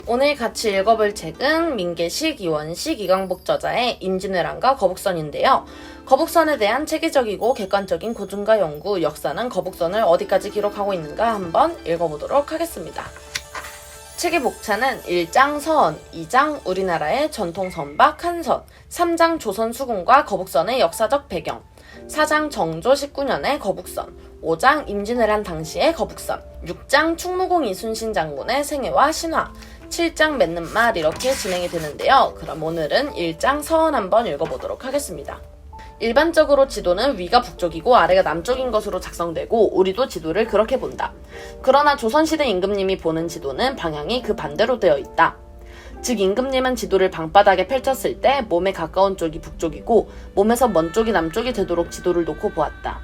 오늘 같이 읽어볼 책은 민계식, 이원식, 이강복 저자의 임진왜란과 거북선인데요. 거북선에 대한 체계적이고 객관적인 고증과 연구, 역사는 거북선을 어디까지 기록하고 있는가 한번 읽어보도록 하겠습니다. 책의 목차는 1장 서원, 2장 우리나라의 전통 선박 한선, 3장 조선 수군과 거북선의 역사적 배경, 4장 정조 19년의 거북선, 5장 임진왜란 당시의 거북선, 6장 충무공 이순신 장군의 생애와 신화, 7장 맺는 말 이렇게 진행이 되는데요. 그럼 오늘은 1장 서원 한번 읽어보도록 하겠습니다. 일반적으로 지도는 위가 북쪽이고 아래가 남쪽인 것으로 작성되고 우리도 지도를 그렇게 본다. 그러나 조선시대 임금님이 보는 지도는 방향이 그 반대로 되어 있다. 즉 임금님은 지도를 방바닥에 펼쳤을 때 몸에 가까운 쪽이 북쪽이고 몸에서 먼 쪽이 남쪽이 되도록 지도를 놓고 보았다.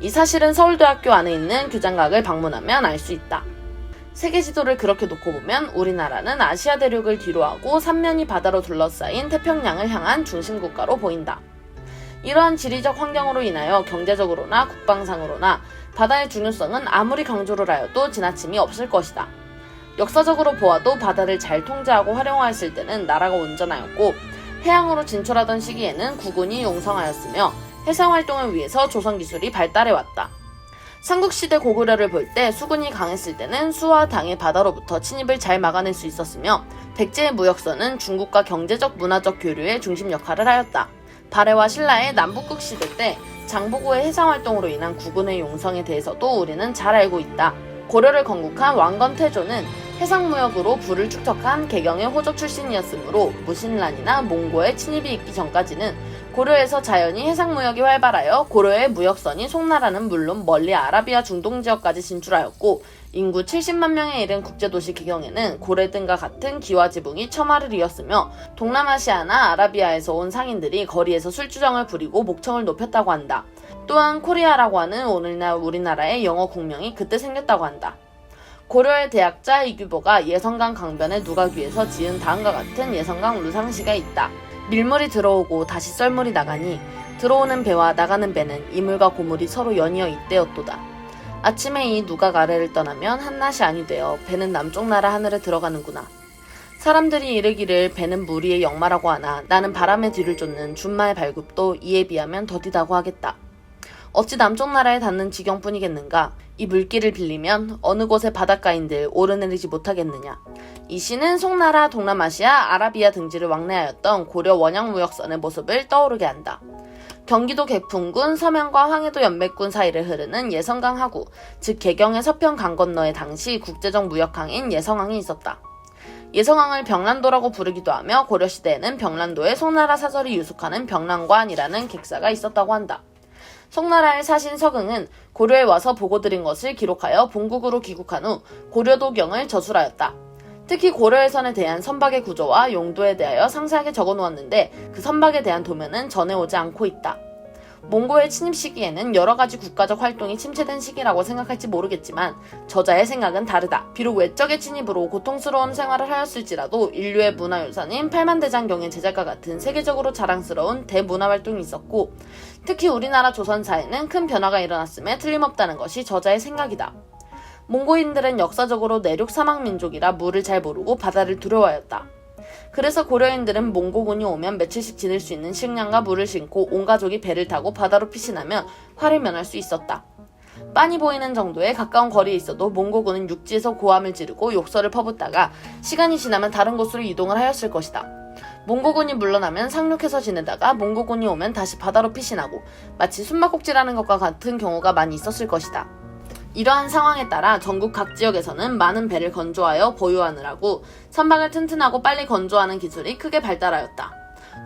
이 사실은 서울대학교 안에 있는 규장각을 방문하면 알 수 있다. 세계 지도를 그렇게 놓고 보면 우리나라는 아시아 대륙을 뒤로하고 삼면이 바다로 둘러싸인 태평양을 향한 중심국가로 보인다. 이러한 지리적 환경으로 인하여 경제적으로나 국방상으로나 바다의 중요성은 아무리 강조를 하여도 지나침이 없을 것이다. 역사적으로 보아도 바다를 잘 통제하고 활용하였을 때는 나라가 온전하였고 해양으로 진출하던 시기에는 국군이 용성하였으며 해상활동을 위해서 조선기술이 발달해왔다. 삼국시대 고구려를 볼 때 수군이 강했을 때는 수와 당의 바다로부터 침입을 잘 막아낼 수 있었으며 백제의 무역선은 중국과 경제적 문화적 교류의 중심 역할을 하였다. 발해와 신라의 남북국 시대 때 장보고의 해상활동으로 인한 국군의 용성에 대해서도 우리는 잘 알고 있다. 고려를 건국한 왕건 태조는 해상무역으로 부를 축적한 개경의 호족 출신이었으므로 무신란이나 몽고의 침입이 있기 전까지는 고려에서 자연히 해상무역이 활발하여 고려의 무역선이 송나라는 물론 멀리 아라비아 중동 지역까지 진출하였고 인구 70만 명에 이른 국제도시 개경에는 고래 등과 같은 기와지붕이 처마를 이었으며 동남아시아나 아라비아에서 온 상인들이 거리에서 술주정을 부리고 목청을 높였다고 한다. 또한 코리아라고 하는 오늘날 우리나라의 영어 국명이 그때 생겼다고 한다. 고려의 대학자 이규보가 예성강 강변의 누각위에서 지은 다음과 같은 예성강 루상시가 있다. 밀물이 들어오고 다시 썰물이 나가니 들어오는 배와 나가는 배는 이물과 고물이 서로 연이어 있대었도다. 아침에 이 누각 아래를 떠나면 한낮이 아니 되어 배는 남쪽 나라 하늘에 들어가는구나. 사람들이 이르기를 배는 무리의 역마라고 하나 나는 바람의 뒤를 쫓는 준마의 발굽도 이에 비하면 더디다고 하겠다. 어찌 남쪽 나라에 닿는 지경뿐이겠는가. 이 물길을 빌리면 어느 곳의 바닷가인들 오르내리지 못하겠느냐. 이 시는 송나라, 동남아시아, 아라비아 등지를 왕래하였던 고려 원양무역선의 모습을 떠오르게 한다. 경기도 개풍군 서면과 황해도 연맥군 사이를 흐르는 예성강 하구, 즉 개경의 서편 강 건너에 당시 국제적 무역항인 예성항이 있었다. 예성항을 병란도라고 부르기도 하며 고려시대에는 병란도에 송나라 사설이 유숙하는 병란관이라는 객사가 있었다고 한다. 송나라의 사신 서긍은 고려에 와서 보고드린 것을 기록하여 본국으로 귀국한 후 고려도경을 저술하였다. 특히 고려해선에 대한 선박의 구조와 용도에 대하여 상세하게 적어놓았는데 그 선박에 대한 도면은 전해오지 않고 있다. 몽고의 침입 시기에는 여러가지 국가적 활동이 침체된 시기라고 생각할지 모르겠지만 저자의 생각은 다르다. 비록 외적의 침입으로 고통스러운 생활을 하였을지라도 인류의 문화유산인 팔만대장경의 제작과 같은 세계적으로 자랑스러운 대문화활동이 있었고 특히 우리나라 조선사에는 큰 변화가 일어났음에 틀림없다는 것이 저자의 생각이다. 몽고인들은 역사적으로 내륙 사막민족이라 물을 잘 모르고 바다를 두려워하였다. 그래서 고려인들은 몽고군이 오면 며칠씩 지낼 수 있는 식량과 물을 싣고 온 가족이 배를 타고 바다로 피신하면 화를 면할 수 있었다. 빤히 보이는 정도의 가까운 거리에 있어도 몽고군은 육지에서 고함을 지르고 욕설을 퍼붓다가 시간이 지나면 다른 곳으로 이동을 하였을 것이다. 몽고군이 물러나면 상륙해서 지내다가 몽고군이 오면 다시 바다로 피신하고 마치 숨바꼭질하는 것과 같은 경우가 많이 있었을 것이다. 이러한 상황에 따라 전국 각 지역에서는 많은 배를 건조하여 보유하느라고 선박을 튼튼하고 빨리 건조하는 기술이 크게 발달하였다.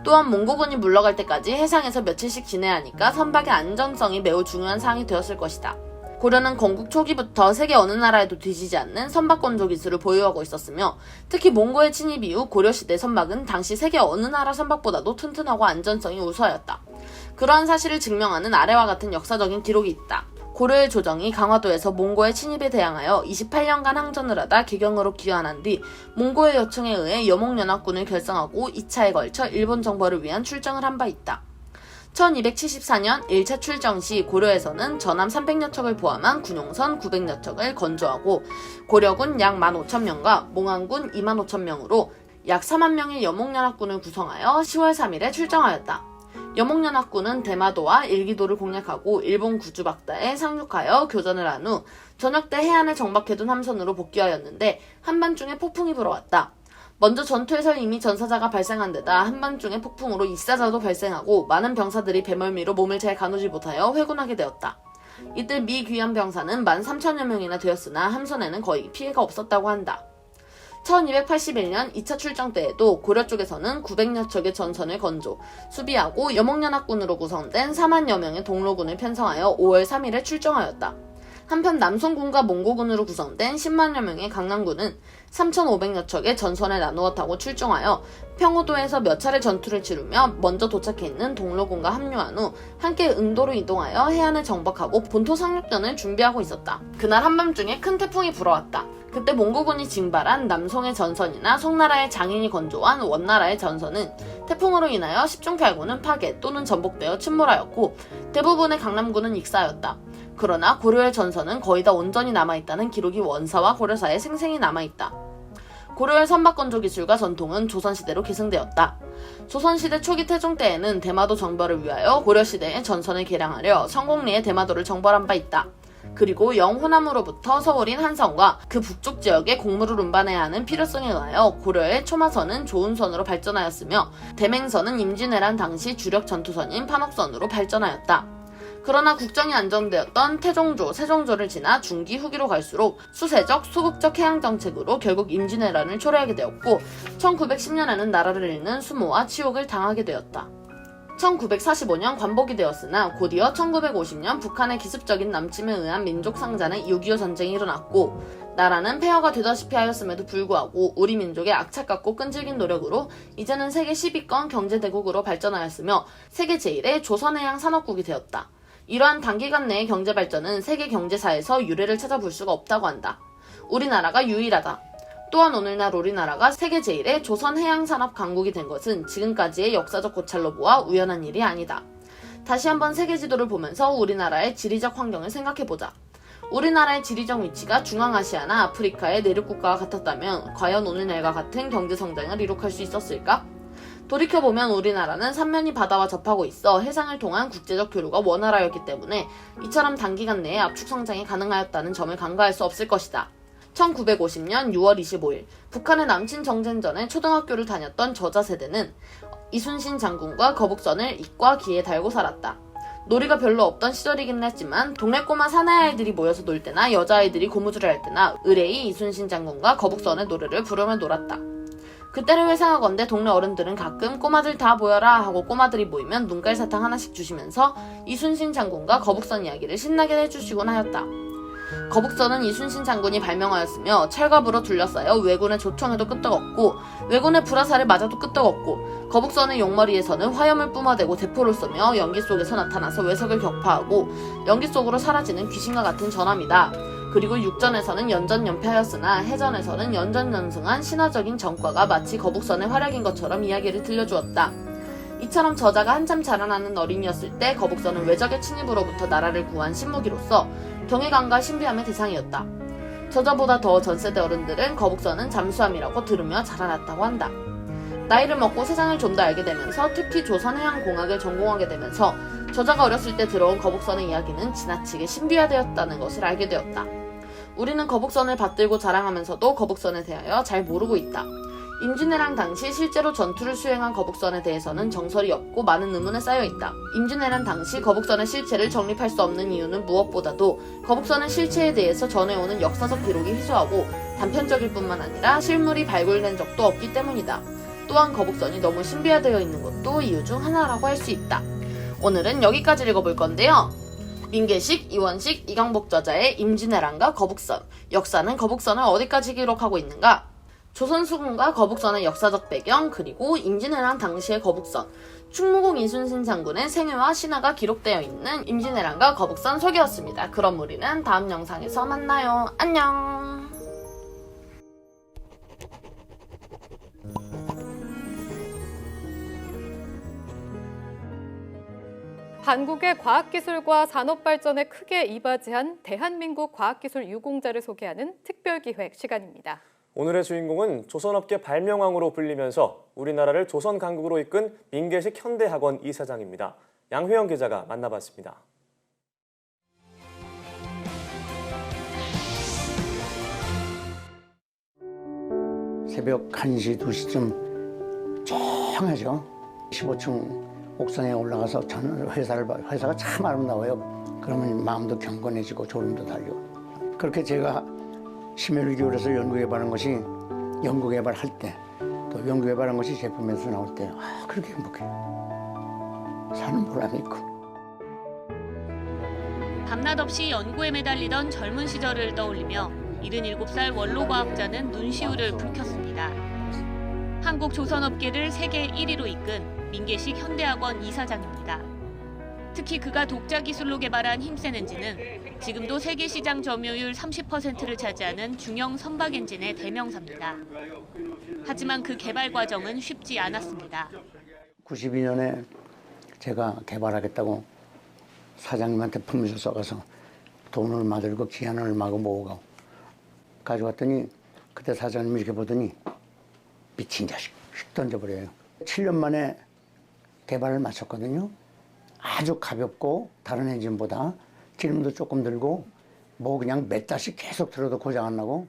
또한 몽고군이 물러갈 때까지 해상에서 며칠씩 지내야 하니까 선박의 안전성이 매우 중요한 사항이 되었을 것이다. 고려는 건국 초기부터 세계 어느 나라에도 뒤지지 않는 선박 건조 기술을 보유하고 있었으며 특히 몽고의 침입 이후 고려시대 선박은 당시 세계 어느 나라 선박보다도 튼튼하고 안전성이 우수하였다. 그러한 사실을 증명하는 아래와 같은 역사적인 기록이 있다. 고려의 조정이 강화도에서 몽고의 침입에 대항하여 28년간 항전을 하다 개경으로 귀환한 뒤 몽고의 요청에 의해 여몽연합군을 결성하고 2차에 걸쳐 일본 정벌을 위한 출정을 한 바 있다. 1274년 1차 출정 시 고려에서는 전함 300여 척을 포함한 군용선 900여 척을 건조하고 고려군 약 15,000명과 몽안군 25,000명으로 약 4만 명의 여몽연합군을 구성하여 10월 3일에 출정하였다. 여몽연합군은 대마도와 일기도를 공략하고 일본 구주박다에 상륙하여 교전을 한 후 저녁 때 해안에 정박해둔 함선으로 복귀하였는데 한밤중에 폭풍이 불어왔다. 먼저 전투에서 이미 전사자가 발생한 데다 한밤중에 폭풍으로 익사자도 발생하고 많은 병사들이 배멀미로 몸을 잘 가누지 못하여 회군하게 되었다. 이때 미 귀환 병사는 13,000여 명이나 되었으나 함선에는 거의 피해가 없었다고 한다. 1281년 2차 출정 때에도 고려 쪽에서는 900여 척의 전선을 건조, 수비하고 여몽연합군으로 구성된 4만여 명의 동로군을 편성하여 5월 3일에 출정하였다. 한편 남송군과 몽고군으로 구성된 10만여 명의 강남군은 3,500여 척의 전선을 나누어 타고 출정하여 평호도에서 몇 차례 전투를 치르며 먼저 도착해 있는 동로군과 합류한 후 함께 응도로 이동하여 해안을 정박하고 본토 상륙전을 준비하고 있었다. 그날 한밤중에 큰 태풍이 불어왔다. 그때 몽고군이 징발한 남송의 전선이나 송나라의 장인이 건조한 원나라의 전선은 태풍으로 인하여 10중 8구는 파괴 또는 전복되어 침몰하였고 대부분의 강남군은 익사하였다. 그러나 고려의 전선은 거의 다 온전히 남아있다는 기록이 원사와 고려사에 생생히 남아있다. 고려의 선박건조 기술과 전통은 조선시대로 계승되었다. 조선시대 초기 태종 때에는 대마도 정벌을 위하여 고려시대의 전선을 개량하려 성공리에 대마도를 정벌한 바 있다. 그리고 영호남으로부터 서울인 한성과 그 북쪽 지역에 공무를 운반해야 하는 필요성에 의하여 고려의 초마선은 조운선으로 발전하였으며 대맹선은 임진왜란 당시 주력 전투선인 판옥선으로 발전하였다. 그러나 국정이 안정되었던 태종조, 세종조를 지나 중기 후기로 갈수록 수세적, 소극적 해양정책으로 결국 임진왜란을 초래하게 되었고 1910년에는 나라를 잃는 수모와 치욕을 당하게 되었다. 1945년 관복이 되었으나 곧이어 1950년 북한의 기습적인 남침에 의한 민족상잔의 6.25 전쟁이 일어났고 나라는 폐허가 되다시피 하였음에도 불구하고 우리 민족의 악착같고 끈질긴 노력으로 이제는 세계 10위권 경제대국으로 발전하였으며 세계 제1의 조선해양 산업국이 되었다. 이러한 단기간 내의 경제발전은 세계 경제사에서 유례를 찾아볼 수가 없다고 한다. 우리나라가 유일하다. 또한 오늘날 우리나라가 세계 제1의 조선해양산업 강국이 된 것은 지금까지의 역사적 고찰로 보아 우연한 일이 아니다. 다시 한번 세계 지도를 보면서 우리나라의 지리적 환경을 생각해보자. 우리나라의 지리적 위치가 중앙아시아나 아프리카의 내륙국가와 같았다면 과연 오늘날과 같은 경제성장을 이룩할 수 있었을까? 돌이켜보면 우리나라는 삼면이 바다와 접하고 있어 해상을 통한 국제적 교류가 원활하였기 때문에 이처럼 단기간 내에 압축 성장이 가능하였다는 점을 간과할 수 없을 것이다. 1950년 6월 25일 북한의 남친 정전 전에 초등학교를 다녔던 저자 세대는 이순신 장군과 거북선을 입과 귀에 달고 살았다. 놀이가 별로 없던 시절이긴 했지만 동네 꼬마 사내아이들이 모여서 놀 때나 여자아이들이 고무줄을 할 때나 의뢰이 이순신 장군과 거북선의 노래를 부르며 놀았다. 그때를 회상하건대 동네 어른들은 가끔 꼬마들 다 모여라 하고 꼬마들이 모이면 눈깔 사탕 하나씩 주시면서 이순신 장군과 거북선 이야기를 신나게 해주시곤 하였다. 거북선은 이순신 장군이 발명하였으며 철갑으로 둘러싸여 왜군의 조총에도 끄떡없고 왜군의 불화살을 맞아도 끄떡없고 거북선의 용머리에서는 화염을 뿜어대고 대포를 쏘며 연기 속에서 나타나서 외석을 격파하고 연기 속으로 사라지는 귀신과 같은 전함이다. 그리고 육전에서는 연전연패하였으나 해전에서는 연전연승한 신화적인 전과가 마치 거북선의 활약인 것처럼 이야기를 들려주었다. 이처럼 저자가 한참 자라나는 어린이였을 때 거북선은 외적의 침입으로부터 나라를 구한 신무기로서 경외감과 신비함의 대상이었다. 저자보다 더 전세대 어른들은 거북선은 잠수함이라고 들으며 자라났다고 한다. 나이를 먹고 세상을 좀 더 알게 되면서 특히 조선해양공학을 전공하게 되면서 저자가 어렸을 때 들어온 거북선의 이야기는 지나치게 신비화되었다는 것을 알게 되었다. 우리는 거북선을 받들고 자랑하면서도 거북선에 대하여 잘 모르고 있다. 임진왜란 당시 실제로 전투를 수행한 거북선에 대해서는 정설이 없고 많은 의문에 쌓여있다. 임진왜란 당시 거북선의 실체를 정립할 수 없는 이유는 무엇보다도 거북선의 실체에 대해서 전해오는 역사적 기록이 희소하고 단편적일 뿐만 아니라 실물이 발굴된 적도 없기 때문이다. 또한 거북선이 너무 신비화되어 있는 것도 이유 중 하나라고 할 수 있다. 오늘은 여기까지 읽어볼 건데요. 민계식, 이원식, 이강복 저자의 임진왜란과 거북선, 역사는 거북선을 어디까지 기록하고 있는가? 조선 수군과 거북선의 역사적 배경, 그리고 임진왜란 당시의 거북선, 충무공 이순신 장군의 생애와 신화가 기록되어 있는 임진왜란과 거북선 소개였습니다. 그럼 우리는 다음 영상에서 만나요. 안녕! 한국의 과학기술과 산업발전에 크게 이바지한 대한민국 과학기술 유공자를 소개하는 특별기획 시간입니다. 오늘의 주인공은 조선업계 발명왕으로 불리면서 우리나라를 조선강국으로 이끈 민계식 현대학원 이사장입니다. 양회영 기자가 만나봤습니다. 새벽 1시, 2시쯤 조용하죠. 15층 옥상에 올라가서 저는 회사가 참 아름다워요. 그러면 마음도 경건해지고 졸음도 달리고. 그렇게 제가 심혈을 기울여서 연구개발한 것이 연구개발할 때, 또 연구개발한 것이 제품에서 나올 때 그렇게 행복해요. 사는 보람이 있고. 밤낮 없이 연구에 매달리던 젊은 시절을 떠올리며 77살 원로과학자는 눈시울을 붉혔습니다. 한국 조선업계를 세계 1위로 이끈 민계식 현대학원 이사장입니다. 특히 그가 독자 기술로 개발한 힘센 엔진은 지금도 세계 시장 점유율 30%를 차지하는 중형 선박 엔진의 대명사입니다. 하지만 그 개발 과정은 쉽지 않았습니다. 92년에 제가 개발하겠다고 사장님한테 품위서 써가서 돈을 만들고 기한을 마구 모으고 가져왔더니 그때 사장님이 이렇게 보더니 미친 자식 휙 던져버려요. 7년 만에 개발을 마쳤거든요. 아주 가볍고 다른 엔진보다 기름도 조금 들고 뭐 그냥 몇 달씩 계속 들어도 고장 안 나고.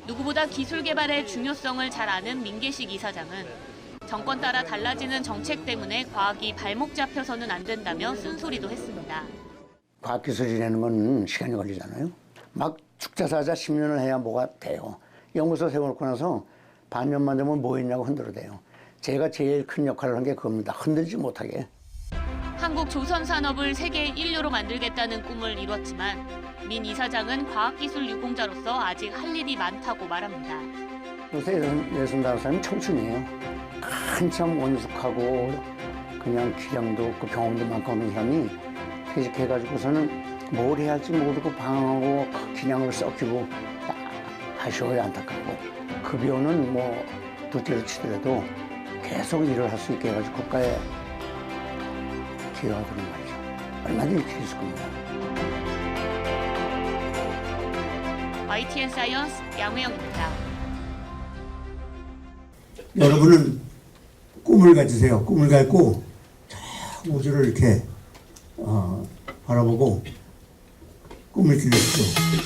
누구보다 기술 개발의 중요성을 잘 아는 민계식 이사장은 정권 따라 달라지는 정책 때문에 과학이 발목 잡혀서는 안 된다며 쓴소리도 했습니다. 과학기술이라는 건 시간이 걸리잖아요. 막 죽자사자 10년을 해야 뭐가 돼요. 연구소 세워놓고 나서 반년만 되면 뭐 했냐고 흔들어대요. 제가 제일 큰 역할을 한 게 그겁니다. 흔들지 못하게. 한국 조선 산업을 세계 1류로 만들겠다는 꿈을 이뤘지만 민 이사장은 과학기술 유공자로서 아직 할 일이 많다고 말합니다. 요새 65살은 청춘이에요. 한참 원숙하고 그냥 기량도 없고 경험도 많고 하는 사람이 퇴직해가지고서는 뭘 해야 할지 모르고 방황하고 기량을 썩히고 아쉬워요. 안타깝고. 급여는 뭐 둘째로 치더라도 계속 일을 할 수 있게 해가지고 국가에 기여하도록 말이죠. 얼마든지 할 수 있습니다. YTN 사이언스 양회영입니다. 여러분은 꿈을 가지세요. 꿈을 갖고 저 우주를 이렇게 바라보고 꿈을 기르십시오.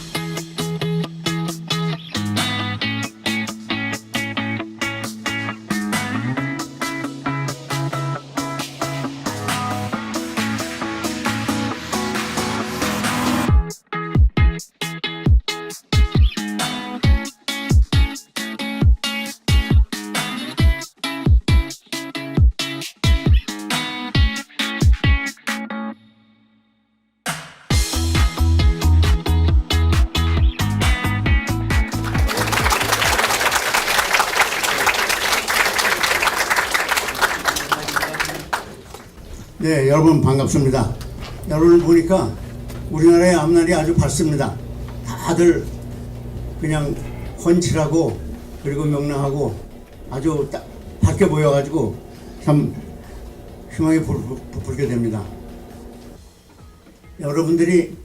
네, 여러분 반갑습니다. 여러분을 보니까 우리나라의 앞날이 아주 밝습니다. 다들 그냥 훤칠하고 그리고 명랑하고 아주 딱 밝게 보여가지고 참 희망이 부풀게 됩니다. 여러분들이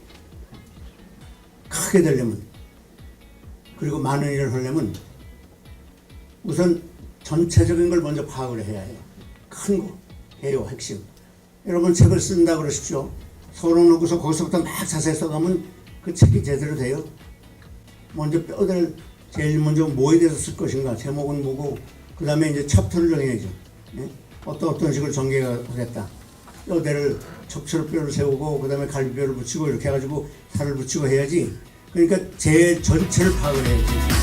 크게 되려면 그리고 많은 일을 하려면 우선 전체적인 걸 먼저 파악을 해야 해요. 큰 거 해요, 핵심. 여러분 책을 쓴다 그러십시오. 서론 놓고서 거기서부터 막 자세히 써가면 그 책이 제대로 돼요. 먼저 뼈대를 제일 먼저 뭐에 대해서 쓸 것인가, 제목은 뭐고, 그 다음에 이제 챕터를 정해야죠. 예? 어떤 식으로 전개하겠다. 뼈대를 척추로 뼈를 세우고, 그 다음에 갈비뼈를 붙이고 이렇게 해가지고 살을 붙이고 해야지. 그러니까 제 전체를 파악을 해야지.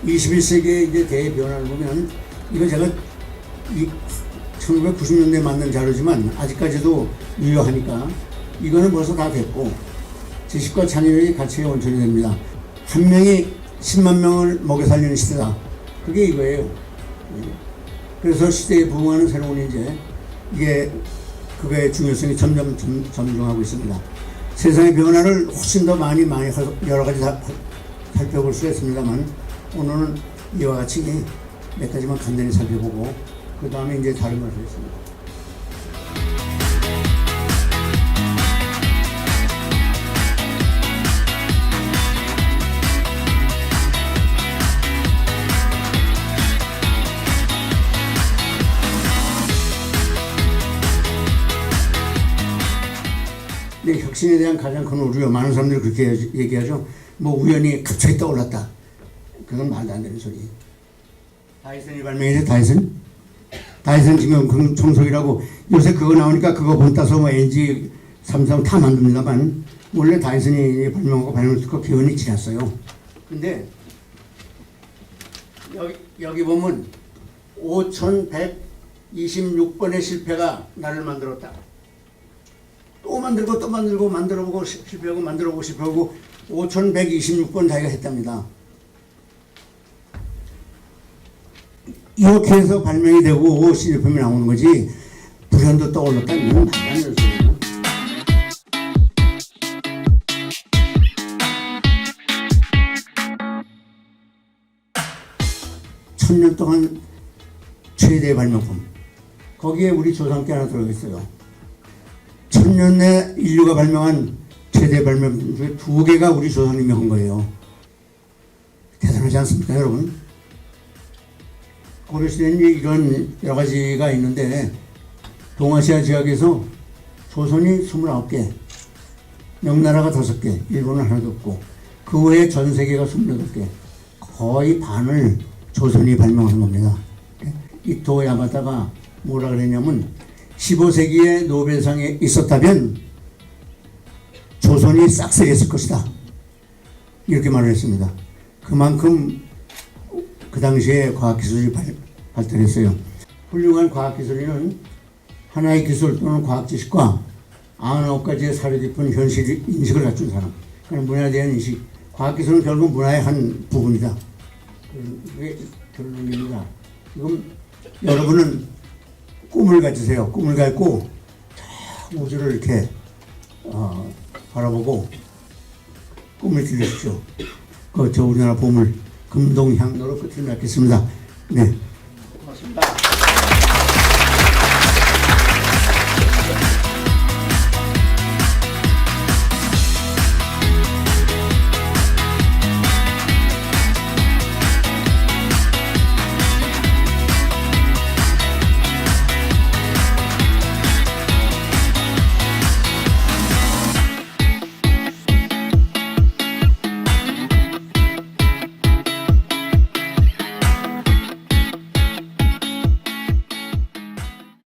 21세기의 이제 대변화를 보면, 이거 제가 1990년대에 만든 자료지만 아직까지도 유효하니까 이거는 벌써 다 됐고, 지식과 창의력이 가치의 원천이 됩니다. 한 명이 10만 명을 먹여 살리는 시대다. 그게 이거예요. 그래서 시대에 부응하는 새로운 인재, 이게 그거의 중요성이 점점 점중하고 있습니다. 세상의 변화를 훨씬 더 많이 여러 가지 살펴볼 수가 있습니다만 오늘은 이와 같이 몇 가지만 간단히 살펴보고 그 다음에 이제 다른 걸 하겠습니다. 네, 혁신에 대한 가장 큰 우려, 많은 사람들이 그렇게 얘기하죠. 뭐 우연히 갑자기 떠올랐다. 그건 말도 안 되는 소리. 다이슨이 발명이죠, 다이슨? 다이슨 지금 청소기라고 요새 그거 나오니까 그거 본따서 뭐 LG, 삼성 다 만듭니다만 원래 다이슨이 발명하고 발명했고 기원이 지났어요. 근데 여기 보면 5126번의 실패가 나를 만들었다. 또 만들고 또 만들고 만들어보고 실패하고 만들어보고 실패하고 5126번 자기가 했답니다. 이렇게 해서 발명이 되고 시제품이 나오는 거지 불현도 떠올랐다 이건 말도 안 되는 소리예요. 천년 동안 최대 발명품 거기에 우리 조상께 하나 들어있어요. 천년 내 인류가 발명한 최대 발명품 중에 2개가 우리 조상님이 한 거예요. 대단하지 않습니까, 여러분? 고려시대는 이런 여러 가지가 있는데 동아시아 지역에서 조선이 29개, 명나라가 5개, 일본은 하나도 없고 그 외에 전 세계가 28개, 거의 반을 조선이 발명한 겁니다. 이토 야마다가 뭐라 그랬냐면 15세기에 노벨상에 있었다면 조선이 싹쓸이했을 것이다. 이렇게 말을 했습니다. 그만큼 그 당시에 과학기술이 발달했어요. 훌륭한 과학기술인은 하나의 기술 또는 과학지식과 99가지의 사려 깊은 현실 인식을 갖춘 사람. 그러니까 문화에 대한 인식. 과학기술은 결국 문화의 한 부분이다. 그게 결론입니다. 지금 여러분은 꿈을 가지세요. 꿈을 갖고 우주를 이렇게 바라보고 꿈을 들으십시오. 저 우리나라 보물 금동향로로 끝을 맺겠습니다. 네.